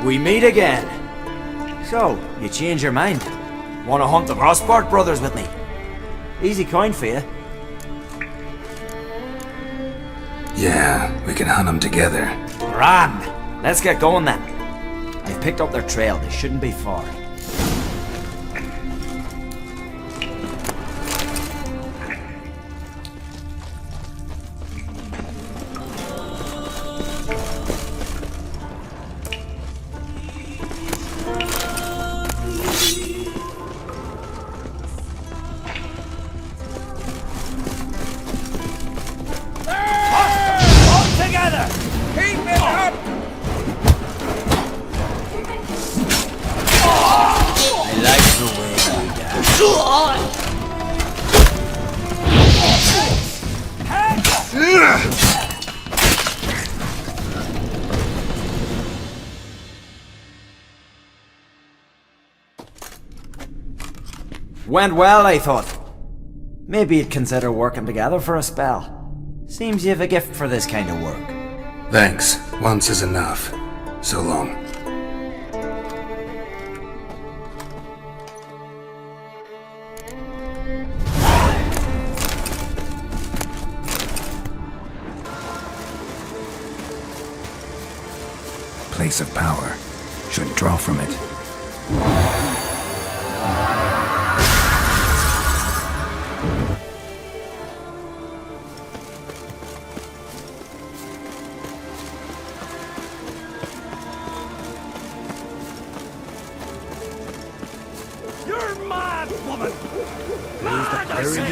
We meet again. So, you change your mind? Want to hunt the GROSSBART brothers with me? Easy coin for you. Yeah, we can hunt them together. Grand! Let's get going then. I've picked up their trail. They shouldn't be far. Went well, I thought. Maybe you'd consider working together for a spell. Seems you have a gift for this kind of work. Thanks. Once is enough. So long. Place of power. Should draw from it. You're mad, woman! Mad, I say!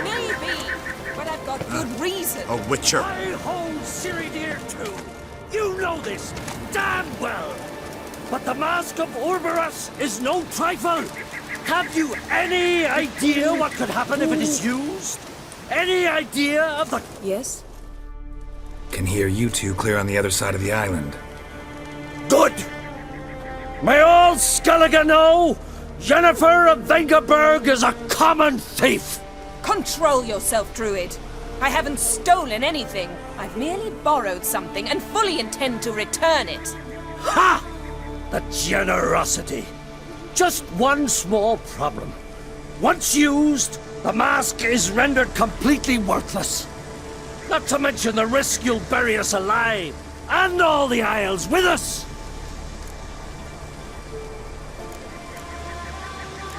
Maybe, but I've got good reason. A witcher. I hold Ciri dear too. You know this damn well. But the Mask of UROBOROS is no trifle. Have you any idea what could happen if it is used? Any idea of the... Yes? Can hear you two clear on the other side of the island. Good! May all Skellige know YENNEFER of VENGERBERG is a common thief! Control yourself, Druid. I haven't stolen anything. I've merely borrowed something and fully intend to return it. Ha! The generosity. Just one small problem. Once used, the mask is rendered completely worthless. Not to mention the risk you'll bury us alive, and all the Isles with us!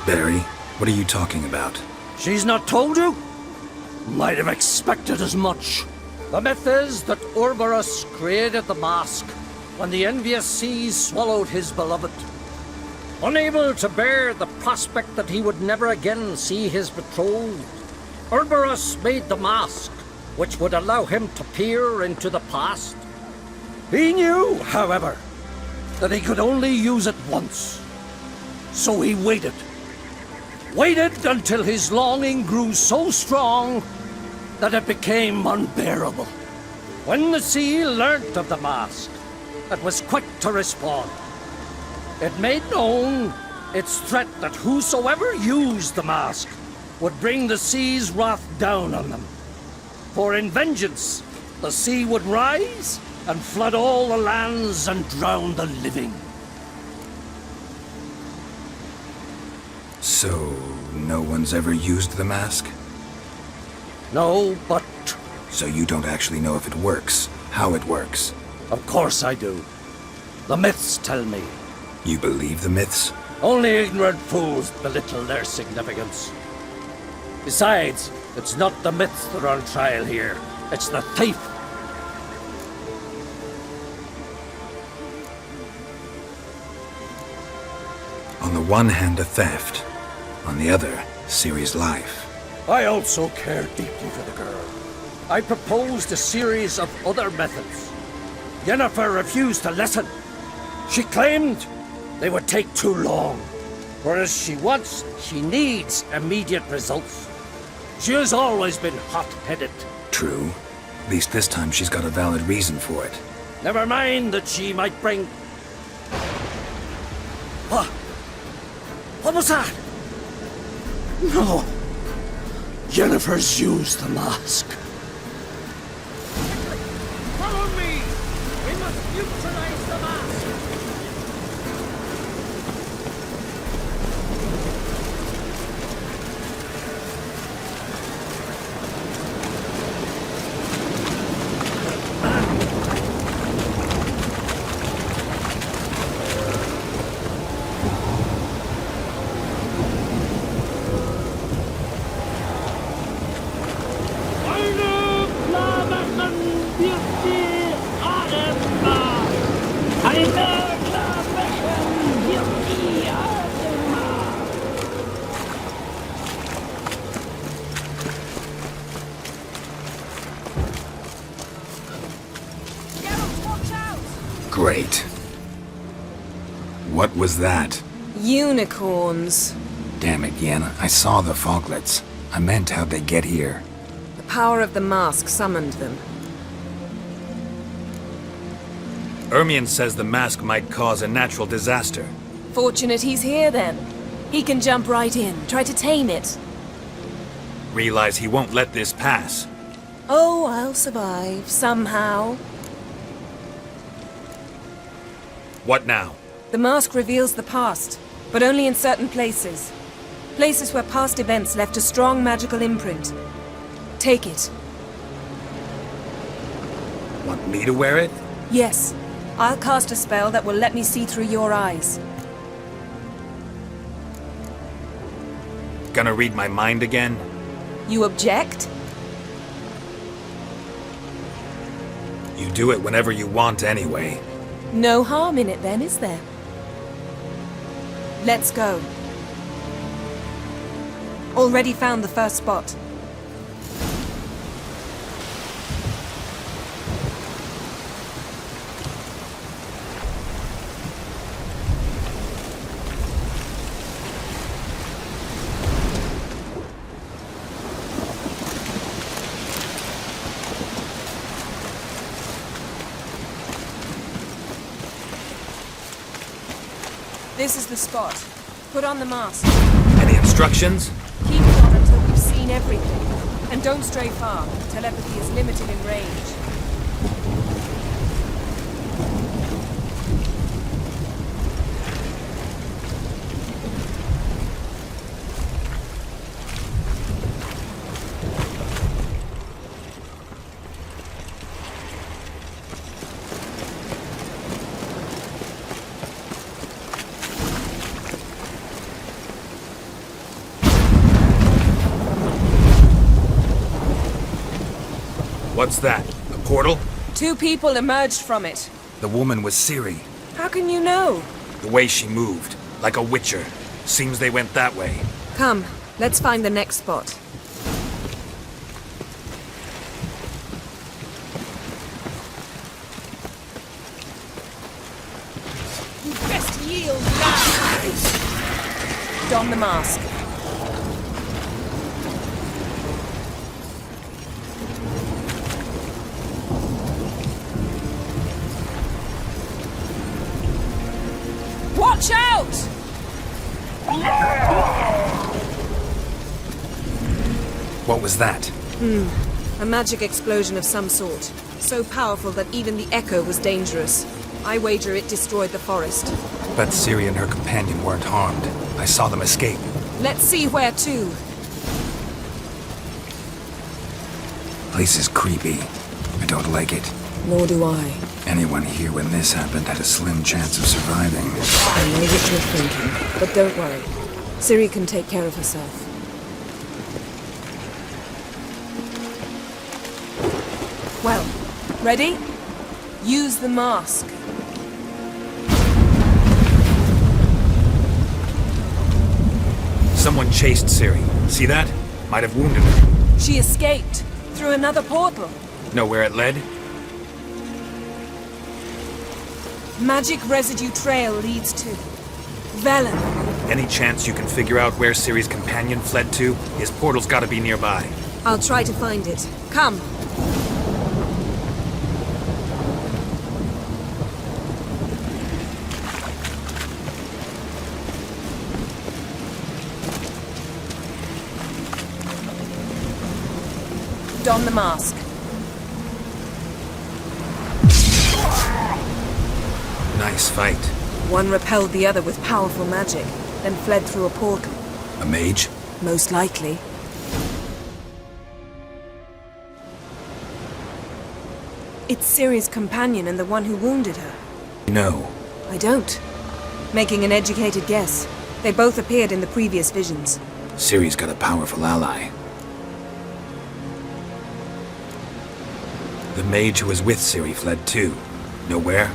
Barry, what are you talking about? She's not told you? Might have expected as much. The myth is that UROBOROS created the mask when the envious seas swallowed his beloved. Unable to bear the prospect that he would never again see his betrothed, UROBOROS made the mask, which would allow him to peer into the past. He knew, however, that he could only use it once. So he waited. Waited until his longing grew so strong that it became unbearable. When the sea learnt of the mask, it was quick to respond. It made known its threat that whosoever used the mask would bring the sea's wrath down on them. For in vengeance, the sea would rise and flood all the lands and drown the living. So, no one's ever used the mask? No, but... So you don't actually know if it works, how it works? Of course I do. The myths tell me. You believe the myths? Only ignorant fools belittle their significance. Besides, it's not the myths that are on trial here. It's the thief. On the one hand, a theft. On the other, Ciri's life. I also care deeply for the girl. I proposed a series of other methods. YENNEFER refused to listen. She claimed they would take too long, whereas she needs immediate results. She has always been hot-headed. True. At least this time she's got a valid reason for it. Never mind that she might bring... What? What was that? No. YENNEFER's used the mask. Follow me! We must neutralize the mask! What was that? Unicorns. Damn it, Yen. I saw the foglets. I meant how'd they get here? The power of the mask summoned them. Ermion says the mask might cause a natural disaster. Fortunate he's here, then. He can jump right in, try to tame it. Realize he won't let this pass. Oh, I'll survive, somehow. What now? The mask reveals the past, but only in certain places. Places where past events left a strong magical imprint. Take it. Want me to wear it? Yes. I'll cast a spell that will let me see through your eyes. Gonna read my mind again? You object? You do it whenever you want anyway. No harm in it then, is there? Let's go. Already found the first spot. This is the spot. Put on the mask. Any instructions? Keep it on until we've seen everything. And don't stray far. Telepathy is limited in range. What's that? A portal? 2 people emerged from it. The woman was Ciri. How can you know? The way she moved, like a witcher. Seems they went that way. Come, let's find the next spot. You best yield now! Don the mask. Watch out! What was that? A magic explosion of some sort. So powerful that even the echo was dangerous. I wager it destroyed the forest. But Ciri and her companion weren't harmed. I saw them escape. Let's see where to. Place is creepy. I don't like it. Nor do I. Anyone here when this happened had a slim chance of surviving. I know what you're thinking, but don't worry. Ciri can take care of herself. Well, ready? Use the mask. Someone chased Ciri. See that? Might have wounded her. She escaped through another portal. Know where it led? Magic residue trail leads to Velen. Any chance you can figure out where Ciri's companion fled to? His portal's gotta be nearby. I'll try to find it. Come. Don the mask. Nice fight. One repelled the other with powerful magic, then fled through a portal. A mage? Most likely. It's Ciri's companion and the one who wounded her. No. I don't. Making an educated guess. They both appeared in the previous visions. Ciri's got a powerful ally. The mage who was with Ciri fled too. Know where?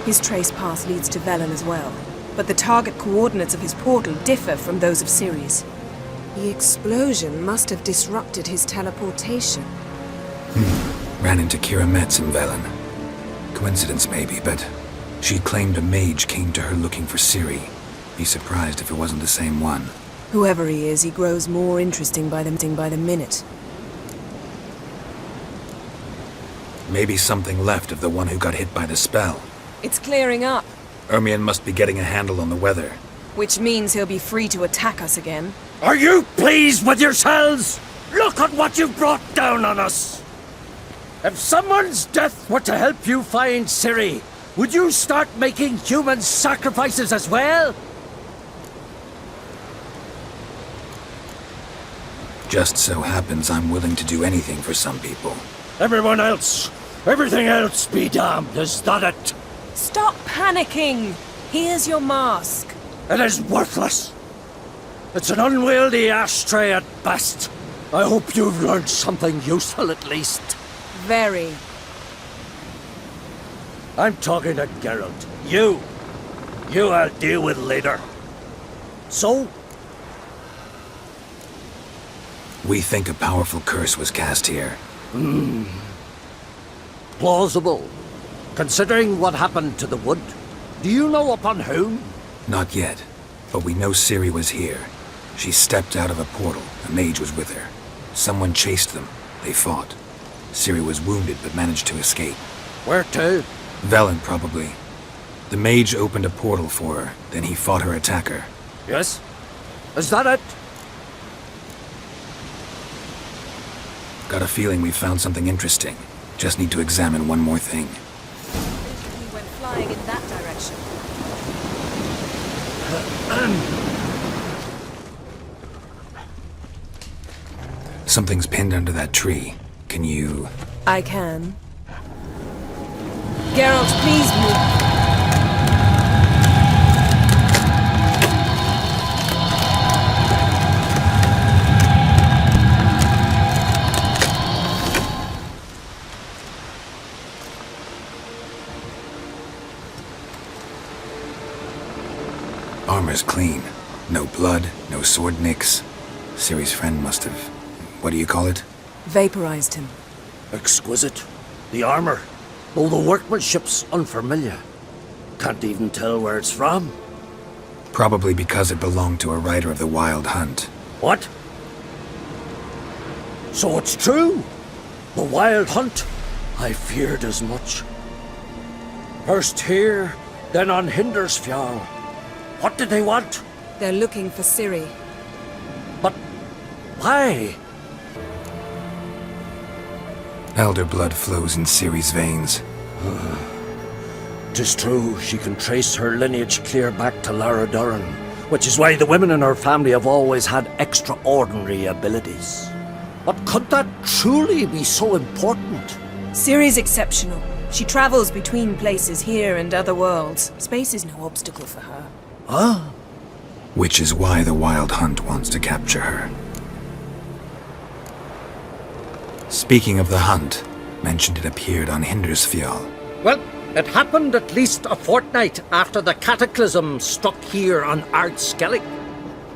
His trace path leads to Velen as well. But the target coordinates of his portal differ from those of Ciri's. The explosion must have disrupted his teleportation. Ran into Kira Metz in Velen. Coincidence maybe, but she claimed a mage came to her looking for Ciri. Be surprised if it wasn't the same one. Whoever he is, he grows more interesting by the minute. Maybe something left of the one who got hit by the spell. It's clearing up, Ermion must be getting a handle on the weather. which means he'll be free to attack us again. Are you pleased with yourselves? Look at what you've brought down on us! If someone's death were to help you find Ciri, would you start making human sacrifices as well? Just so happens I'm willing to do anything for some people. Everyone else, everything else be damned, is that it? Stop panicking! Here's your mask. It is worthless. It's an unwieldy ashtray at best. I hope you've learned something useful at least. Very. I'm talking to Geralt. You I'll deal with later. So, We think a powerful curse was cast here. plausible. Considering what happened to the wood, do you know upon whom? Not yet, but we know Ciri was here. She stepped out of a portal. A mage was with her. Someone chased them. They fought. Ciri was wounded but managed to escape. Where to? Velen, probably. The mage opened a portal for her, then he fought her attacker. Yes? Is that it? Got a feeling we found something interesting. Just need to examine one more thing. He went flying in that direction. Something's pinned under that tree. Can you... I can. Geralt, please move. Armor's clean. No blood, no sword nicks. Ciri's friend must have... what do you call it? Vaporized him. Exquisite. The armor, though the workmanship's unfamiliar. Can't even tell where it's from. Probably because it belonged to a rider of the Wild Hunt. What? So it's true? The Wild Hunt? I feared as much. First here, then on Hindersfjall. What did they want? They're looking for Ciri. But why? Elder blood flows in Ciri's veins. 'Tis true, she can trace her lineage clear back to Lara Duran, which is why the women in her family have always had extraordinary abilities. But could that truly be so important? Ciri's exceptional. She travels between places here and other worlds. Space is no obstacle for her. Huh? Which is why the Wild Hunt wants to capture her. Speaking of the hunt, mentioned it appeared on Hindersfjall. Well, it happened at least a fortnight after the cataclysm struck here on Skellige.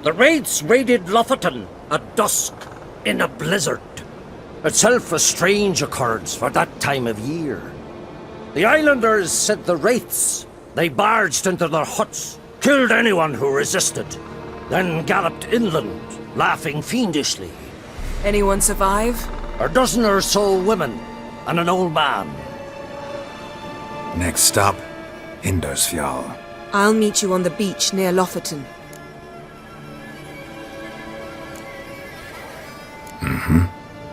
The raids raided Lofoten at dusk in a blizzard. Itself a strange occurrence for that time of year. The islanders said the wraiths. They barged into their huts, killed anyone who resisted, then galloped inland, laughing fiendishly. Anyone survive? A dozen or so women and an old man. Next stop, Hindersfjall. I'll meet you on the beach near Lofoten.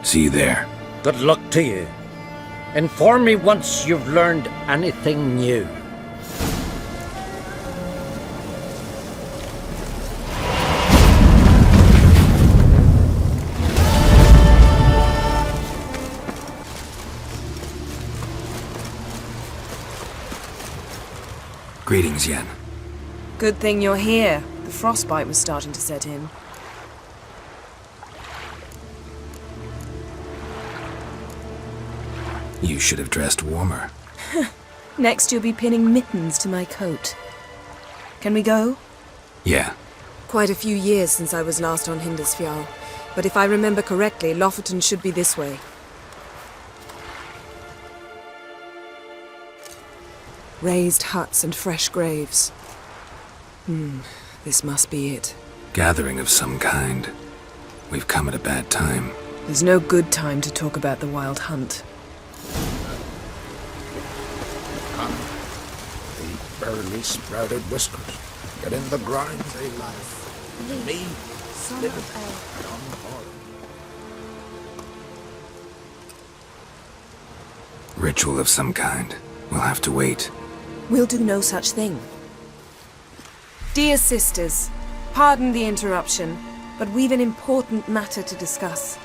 See you there. Good luck to you. Inform me once you've learned anything new. Greetings, Yen. Good thing you're here. The frostbite was starting to set in. You should have dressed warmer. Next you'll be pinning mittens to my coat. Can we go? Yeah. Quite a few years since I was last on Hindersfjall, but if I remember correctly, Lofoten should be this way. Raised huts and fresh graves. This must be it. Gathering of some kind. We've come at a bad time. There's no good time to talk about the Wild Hunt. The barely sprouted whiskers. Get in the grind, they laugh. Me, living on the hard. Ritual of some kind. We'll have to wait. We'll do no such thing. Dear sisters, pardon the interruption, but we've an important matter to discuss.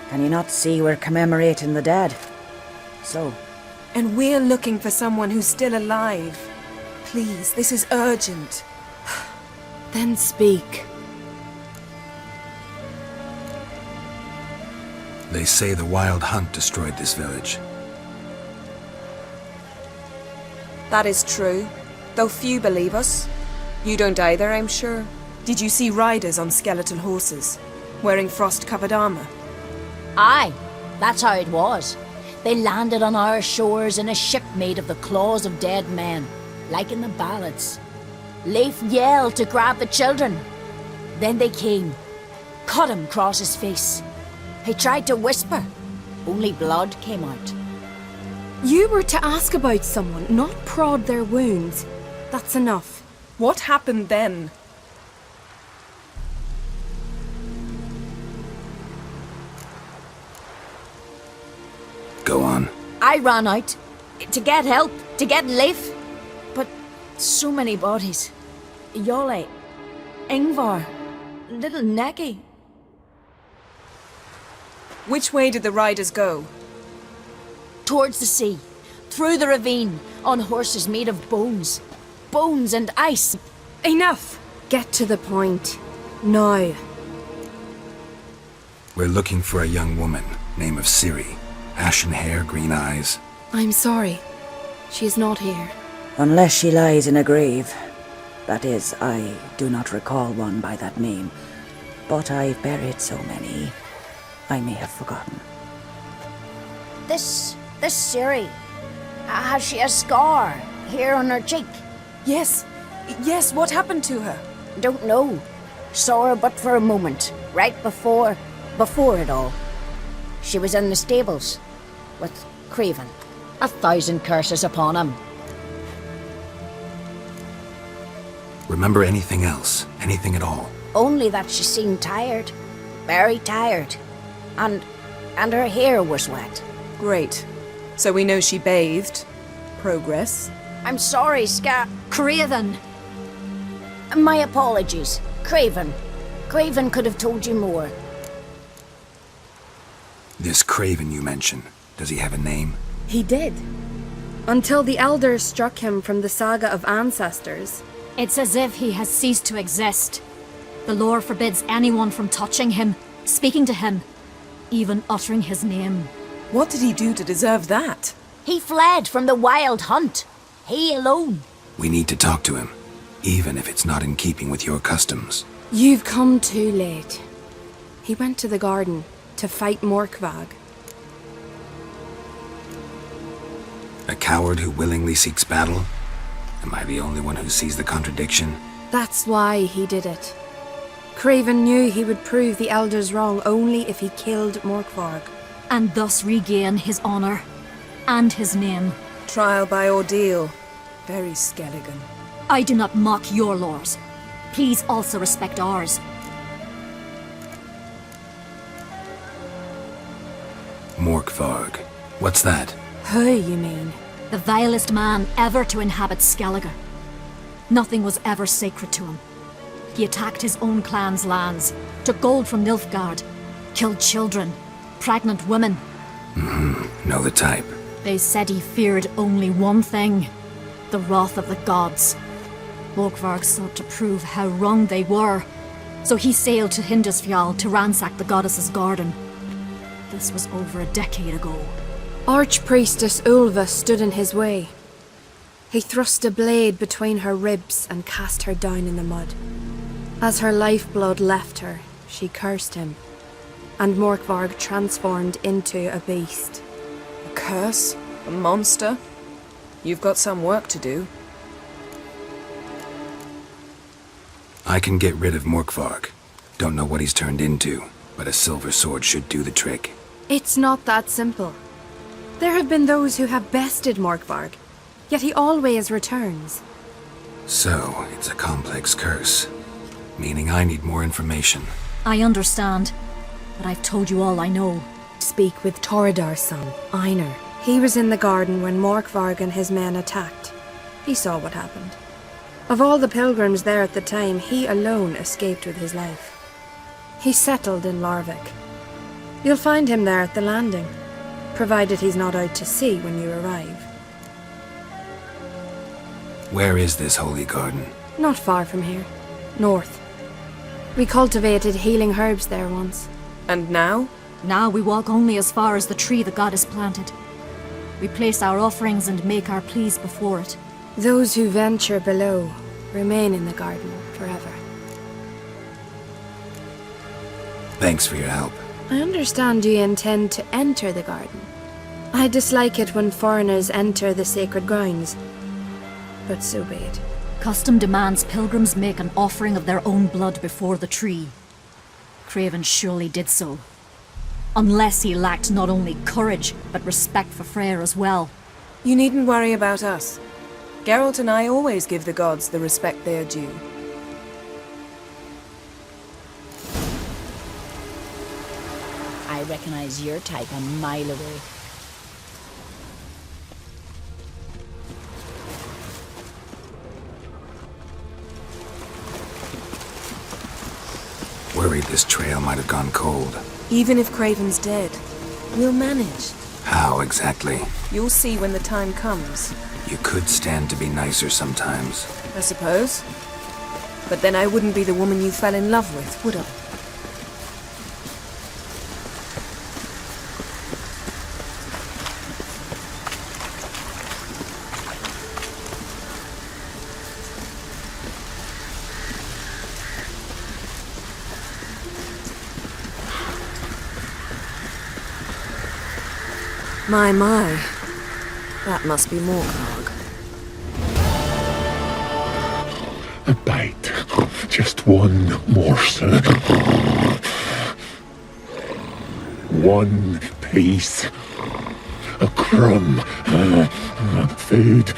Can you not see we're commemorating the dead? So, And we're looking for someone who's still alive. Please, this is urgent. Then speak. They say the Wild Hunt destroyed this village. That is true, though few believe us. You don't either, I'm sure. Did you see riders on skeletal horses, wearing frost-covered armor? Aye, that's how it was. They landed on our shores in a ship made of the claws of dead men, like in the ballads. Leif yelled to grab the children. Then they came, cut him across his face. He tried to whisper, only blood came out. You were to ask about someone, not prod their wounds. That's enough. What happened then? Go on. I ran out to get help, to get Leif. But so many bodies. Yolle, Ingvar, little Necky. Which way did the riders go? Towards the sea, through the ravine, on horses made of bones. Bones and ice. Enough! Get to the point. Now. We're looking for a young woman, name of Ciri. Ashen hair, green eyes. I'm sorry. She is not here. unless she lies in a grave. That is, I do not recall one by that name. But I've buried so many, I may have forgotten. This Ciri, has she a scar here on her cheek? Yes, what happened to her? Don't know. Saw her but for a moment, right before it all. She was in the stables with Craven. 1,000 curses upon him. Remember anything else? Anything at all? Only that she seemed tired. Very tired. And her hair was wet. Great. So we know she bathed. Progress. I'm sorry, Craven! My apologies. Craven. Craven could have told you more. This Craven you mention, does he have a name? He did. Until the elders struck him from the saga of ancestors. It's as if he has ceased to exist. The lore forbids anyone from touching him, speaking to him, even uttering his name. What did he do to deserve that? He fled from the Wild Hunt. He alone. We need to talk to him, even if it's not in keeping with your customs. You've come too late. He went to the garden to fight Morkvag. A coward who willingly seeks battle? Am I the only one who sees the contradiction? That's why he did it. Craven knew he would prove the elders wrong only if he killed Morkvarg. And thus regain his honor and his name. Trial by ordeal. Very skellige. I do not mock your laws. Please also respect ours. Morkvarg. What's that? Who, you mean? The vilest man ever to inhabit Skellige. Nothing was ever sacred to him. He attacked his own clan's lands, took gold from Nilfgaard, killed children, pregnant women. Know the type. They said he feared only one thing, the wrath of the gods. Morkvarg sought to prove how wrong they were, so he sailed to Hindisfjall to ransack the goddess's garden. This was over a decade ago. Archpriestess Ulva stood in his way. He thrust a blade between her ribs and cast her down in the mud. As her lifeblood left her, she cursed him, and Morkvarg transformed into a beast. A curse? A monster? You've got some work to do. I can get rid of Morkvarg. Don't know what he's turned into, but a silver sword should do the trick. It's not that simple. There have been those who have bested Morkvarg, yet he always returns. So, it's a complex curse. Meaning I need more information. I understand, but I've told you all I know. Speak with Torridar's son, Einar. He was in the garden when Morkvarg and his men attacked. He saw what happened. Of all the pilgrims there at the time, he alone escaped with his life. He settled in Larvik. You'll find him there at the landing, provided he's not out to sea when you arrive. Where is this holy garden? Not far from here. North. We cultivated healing herbs there once. And now? Now we walk only as far as the tree the goddess planted. We place our offerings and make our pleas before it. Those who venture below remain in the garden forever. Thanks for your help. I understand you intend to enter the garden. I dislike it when foreigners enter the sacred grounds, but so be it. Custom demands pilgrims make an offering of their own blood before the tree. Craven surely did so. Unless he lacked not only courage, but respect for Freyr as well. You needn't worry about us. Geralt and I always give the gods the respect they are due. I recognize your type a mile away. Worried this trail might have gone cold. Even if Craven's dead, we'll manage. How exactly? You'll see when the time comes. You could stand to be nicer sometimes. I suppose. But then I wouldn't be the woman you fell in love with, would I? My. That must be Morkvarg. A bite. Just one morsel. One piece. A crumb. Food.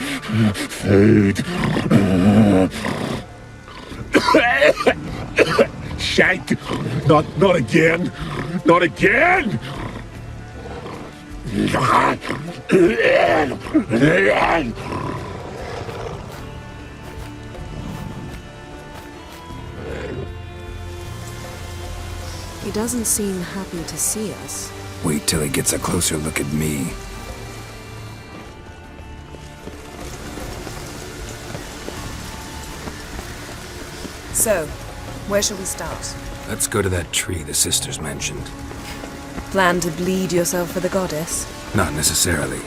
Shite. Not again. Not again! He doesn't seem happy to see us. Wait till he gets a closer look at me. So, where shall we start? Let's go to that tree the sisters mentioned. Plan to bleed yourself for the goddess? Not necessarily,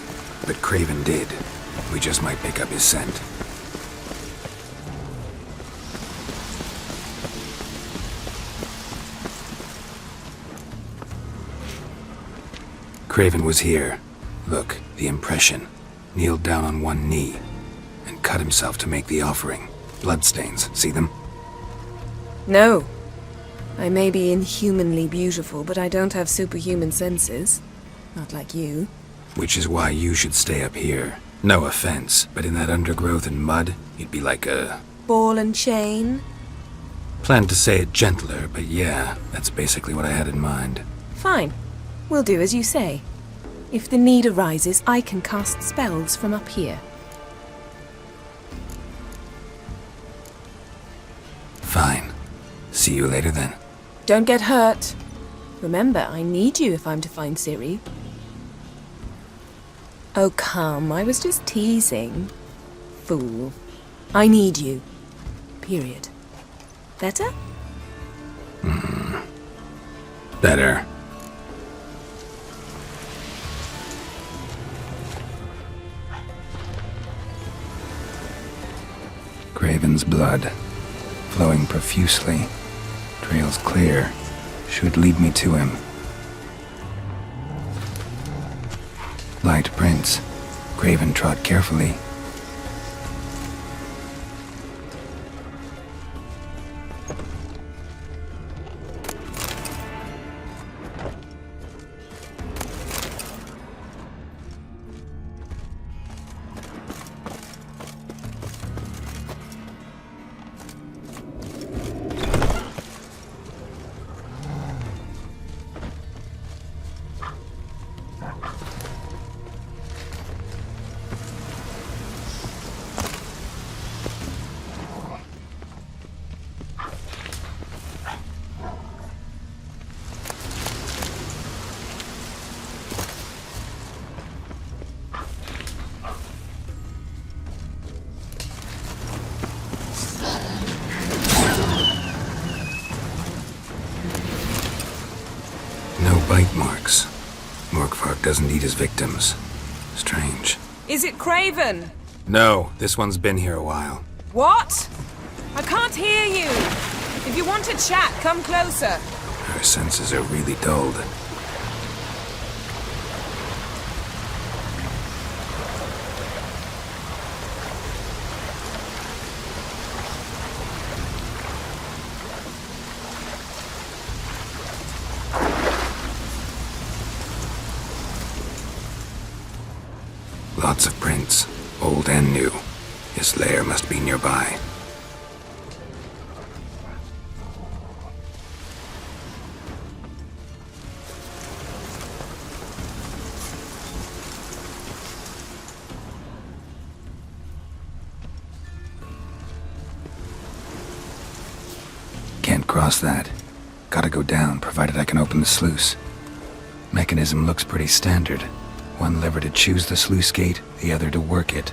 but Craven did. We just might pick up his scent. Craven was here. Look, the impression. Kneeled down on one knee and cut himself to make the offering. Bloodstains, see them? No. I may be inhumanly beautiful, but I don't have superhuman senses. Not like you. Which is why you should stay up here. No offense, but in that undergrowth and mud, you'd be like a... ball and chain? Planned to say it gentler, but yeah, that's basically what I had in mind. Fine. We'll do as you say. If the need arises, I can cast spells from up here. Fine. See you later then. Don't get hurt. Remember, I need you if I'm to find Ciri. Oh, come, I was just teasing. Fool. I need you. Period. Better? Better. Craven's blood, flowing profusely. Trail's clear. Should lead me to him. Light prints. Craven trod carefully, Bite marks. Morkvark doesn't eat his victims. Strange. Is it Craven? No, this one's been here a while. What? I can't hear you. If you want to chat, come closer. Her senses are really dulled. Lots of prints, old and new. His lair must be nearby. Can't cross that. Gotta go down, provided I can open the sluice. Mechanism looks pretty standard. One lever to choose the sluice gate, the other to work it.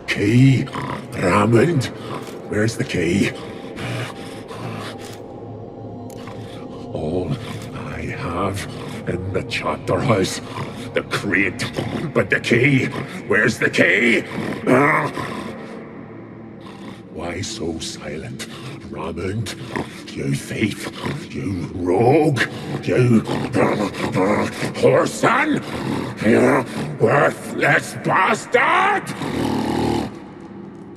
Key, Raymond, where's the key? All I have in the chapter house, the crate, but the key, where's the key? Why so silent, Raymond? You thief, you rogue, you whoreson, you worthless bastard!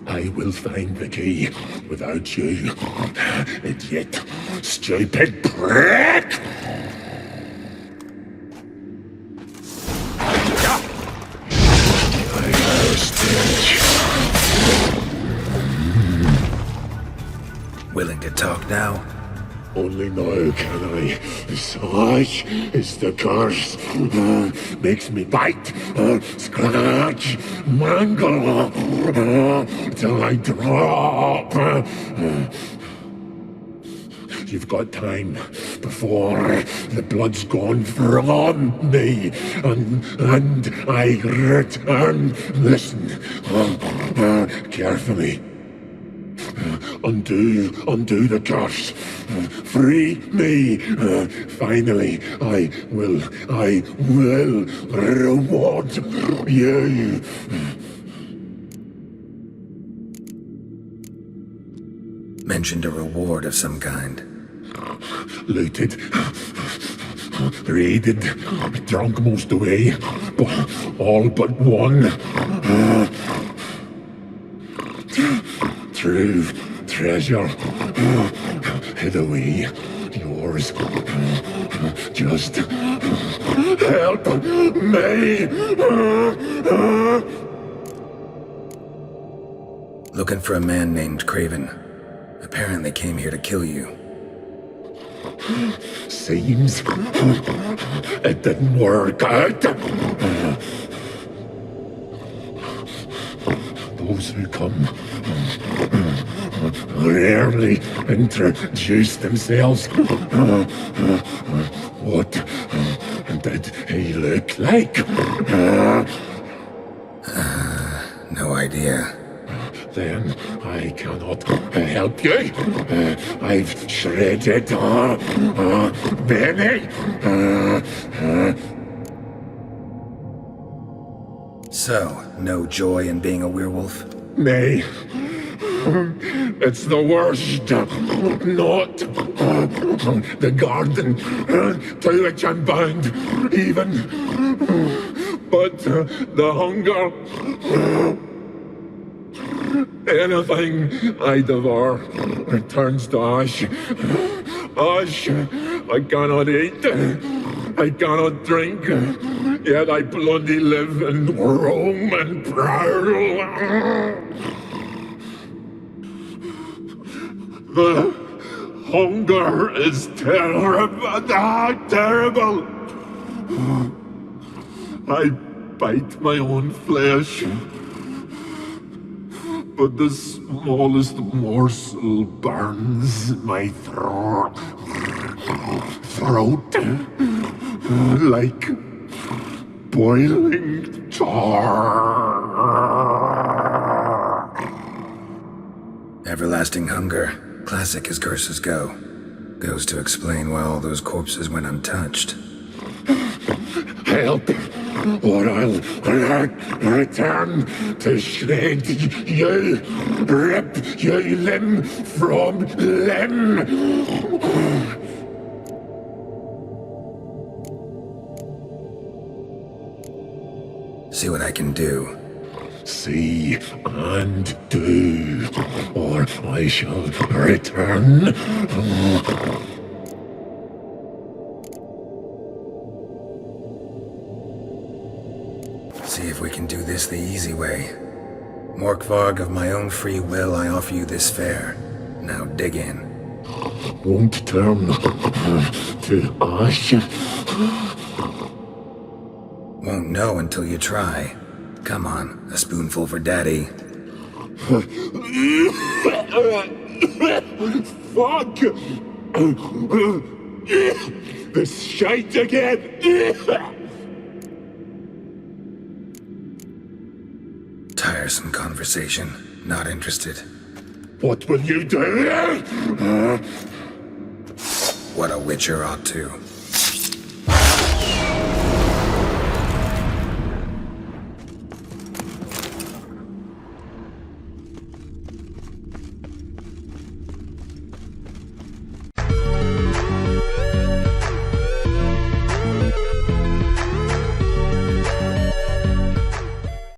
I will find the key without you, idiot, stupid prick! My hostage. Willing to talk now? Only now can I. Such is the curse. Makes me bite, scratch, mangle, till I drop. You've got time before the blood's gone from me, and I return. Listen, carefully. Undo the curse. Free me. Finally, I will reward you. Mentioned a reward of some kind. Looted, raided, drunk most away, all but one. True treasure, hid away, yours. Just help me. Looking for a man named Craven. Apparently came here to kill you. Seems it didn't work out. Those who come rarely introduce themselves. What did he look like? No idea. Then I cannot help you. I've shredded Benny. So, no joy in being a werewolf? Nay. It's the worst. Not the garden to which I'm bound, even. But the hunger. Anything I devour returns to ash. Ash I cannot eat. I cannot drink. Yet I bloody live and roam and prowl. The hunger is terrible. Terrible. I bite my own flesh. But the smallest morsel burns my throat like boiling tar. Everlasting hunger, classic as curses go. Goes to explain why all those corpses went untouched. Help, or I'll return to shred you, rip you limb from limb. See what I can do. See and do, or I shall return. See if we can do this the easy way. Morkvarg, of my own free will, I offer you this fare. Now dig in. Won't turn to ash. Won't know until you try. Come on, a spoonful for Daddy. Fuck! This shite again! Tiresome conversation. Not interested. What will you do? What a witcher ought to.